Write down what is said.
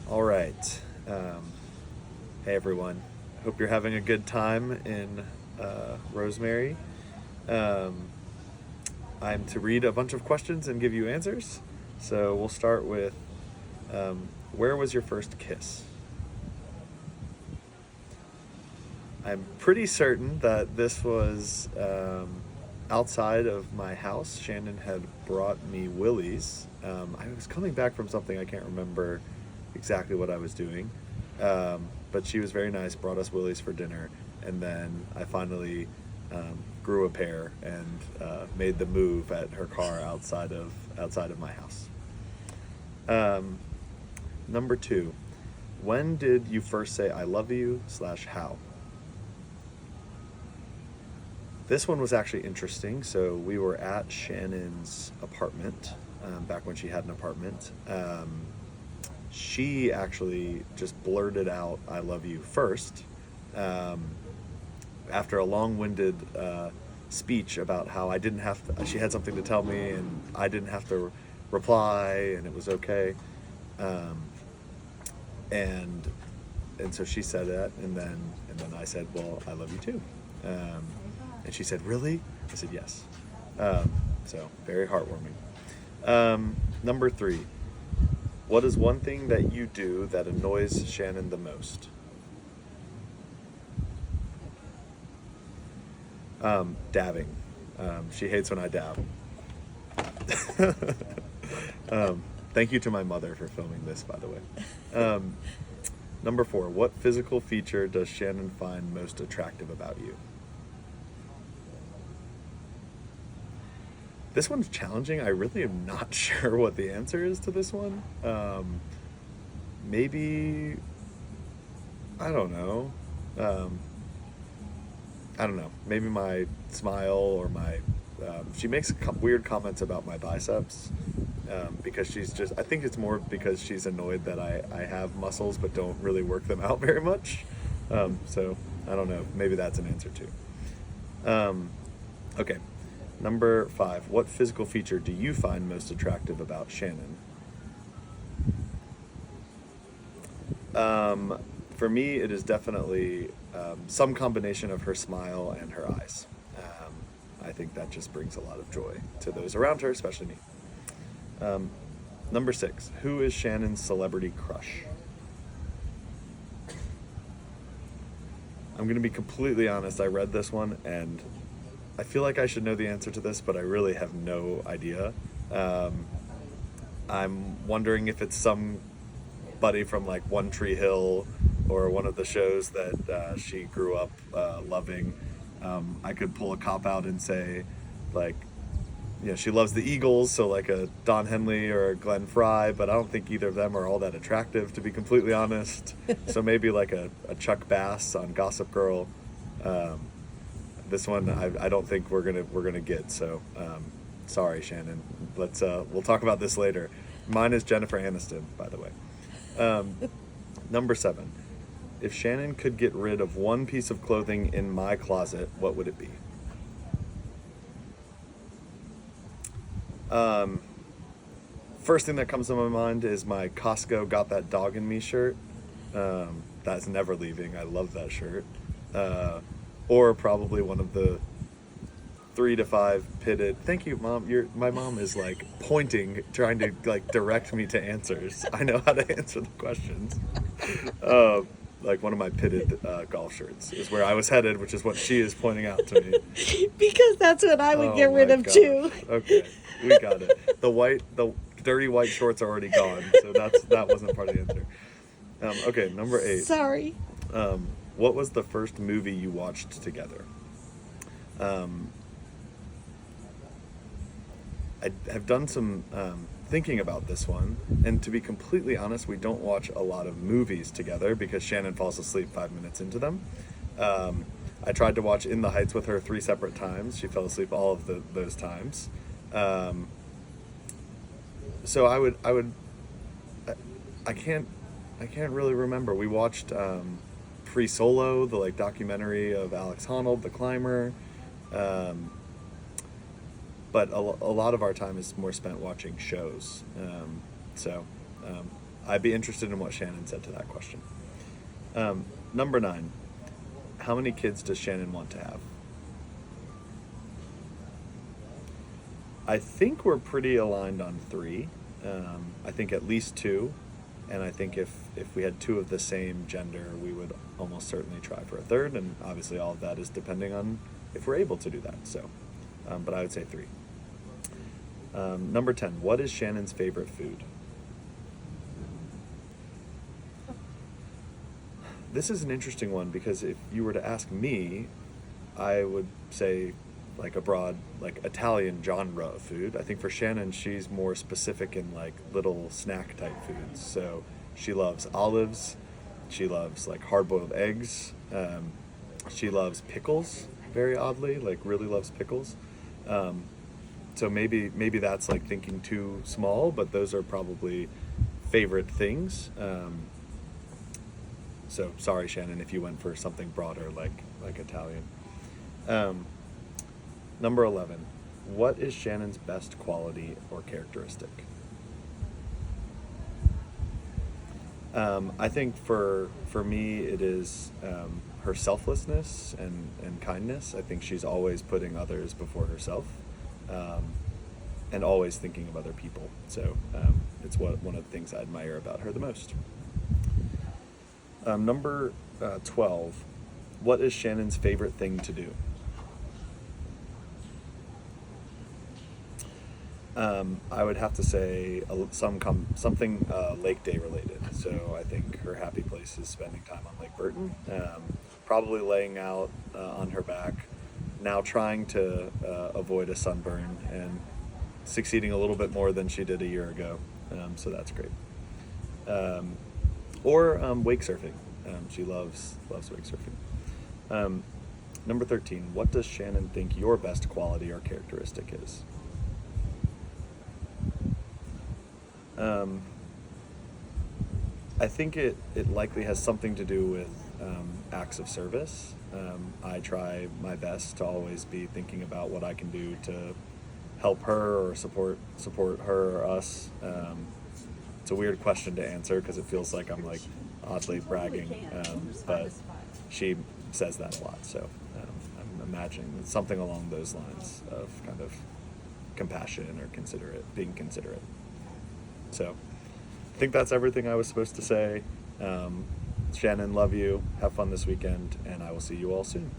All right. Hey, everyone. Hope you're having a good time in Rosemary. Um, I'm to read a bunch of questions and give you answers. So we'll start with where was your first kiss? I'm pretty certain that this was outside of my house. Shannon had brought me Willie's. I was coming back from something, I can't remember exactly what I was doing. But she was very nice, brought us Willie's for dinner, and then I finally grew a pair and made the move at her car outside of my house. Um, Number two, when did you first say "I love you" / how? This one was actually interesting. So we were at Shannon's apartment back when she had an apartment. She actually just blurted out "I love you" first, um, after a long-winded speech about how I didn't have to. She had something to tell me, and I didn't have to reply, and it was okay. Um, and and so she said that, and then I said, "Well, I love you too." Um, and she said, "Really?" I said, "Yes." Um, so very heartwarming. Number three, what is one thing that you do that annoys Shannon the most? Dabbing. She hates when I dab. um, Thank you to my mother for filming this, by the way. Um, Number four, what physical feature does Shannon find most attractive about you? This one's challenging. I really am not sure what the answer is to this one. Maybe, I don't know. Um, I don't know. Maybe my smile or my. She makes weird comments about my biceps because she's just. I think it's more because she's annoyed that I have muscles but don't really work them out very much. So I don't know. Maybe that's an answer too. Okay. Number five. What physical feature do you find most attractive about Shannon? For me, it is definitely some combination of her smile and her eyes. I think that just brings a lot of joy to those around her, especially me. Um, Number six, who is Shannon's celebrity crush? I'm going to be completely honest. I read this one and I feel like I should know the answer to this, but I really have no idea. Um, I'm wondering if it's somebody from like One Tree Hill or one of the shows that she grew up loving. I could pull a cop out and say, like, she loves the Eagles, so like a Don Henley or a Glenn Fry, but I don't think either of them are all that attractive, to be completely honest. So maybe like a Chuck Bass on Gossip Girl. Um, this one I don't think we're gonna get. So sorry, Shannon. We'll talk about this later. Mine is Jennifer Aniston, by the way. Um, Number seven. If Shannon could get rid of one piece of clothing in my closet, what would it be? Um, First thing that comes to my mind is my Costco Got That Dog in Me shirt. That's never leaving. I love that shirt. Or probably one of the 3 to 5 pitted. Thank you, Mom. My mom is like pointing, trying to like direct me to answers. I know how to answer the questions. Uh, like one of my pitted golf shirts is where I was headed, which is what she is pointing out to me. Because that's what I would get rid my of gosh. too. Okay, we got it. The dirty white shorts are already gone, so that wasn't part of the answer. Okay, number eight. Sorry. What was the first movie you watched together? Um, I have done some thinking about this one, and to be completely honest, we don't watch a lot of movies together because Shannon falls asleep 5 minutes into them. I tried to watch In the Heights with her 3 separate times. She fell asleep all of those times. So I can't really remember. We watched Free Solo, the like documentary of Alex Honnold, the climber. But a lot of our time is more spent watching shows. So I'd be interested in what Shannon said to that question. Number 9. How many kids does Shannon want to have? I think we're pretty aligned on 3. I think at least 2. And I think if we had 2 of the same gender, we would almost certainly try for a third. And obviously all of that is depending on if we're able to do that. So, but I would say 3. Number 10. What is Shannon's favorite food? This is an interesting one because if you were to ask me, I would say like a broad, like Italian genre of food. I think for Shannon, she's more specific in like little snack type foods. So she loves olives. She loves like hard-boiled eggs. She loves pickles, very oddly, like really loves pickles. So maybe that's like thinking too small, but those are probably favorite things. So sorry, Shannon, if you went for something broader like Italian. Number 11. What is Shannon's best quality or characteristic? I think for me it is her selflessness and kindness. I think she's always putting others before herself, and always thinking of other people. So it's one of the things I admire about her the most. Number 12. What is Shannon's favorite thing to do? I would have to say something Lake Day related. So I think her happy place is spending time on Lake Burton, probably laying out on her back, now trying to avoid a sunburn and succeeding a little bit more than she did a year ago. So that's great. Or wake surfing. She loves wake surfing. Number 13. What does Shannon think your best quality or characteristic is? I think it likely has something to do with acts of service. I try my best to always be thinking about what I can do to help her or support her or us. It's a weird question to answer because it feels like I'm like oddly bragging, but she says that a lot. So I'm imagining it's something along those lines of kind of compassion or being considerate. So I think that's everything I was supposed to say. Shannon, love you. Have fun this weekend, and I will see you all soon.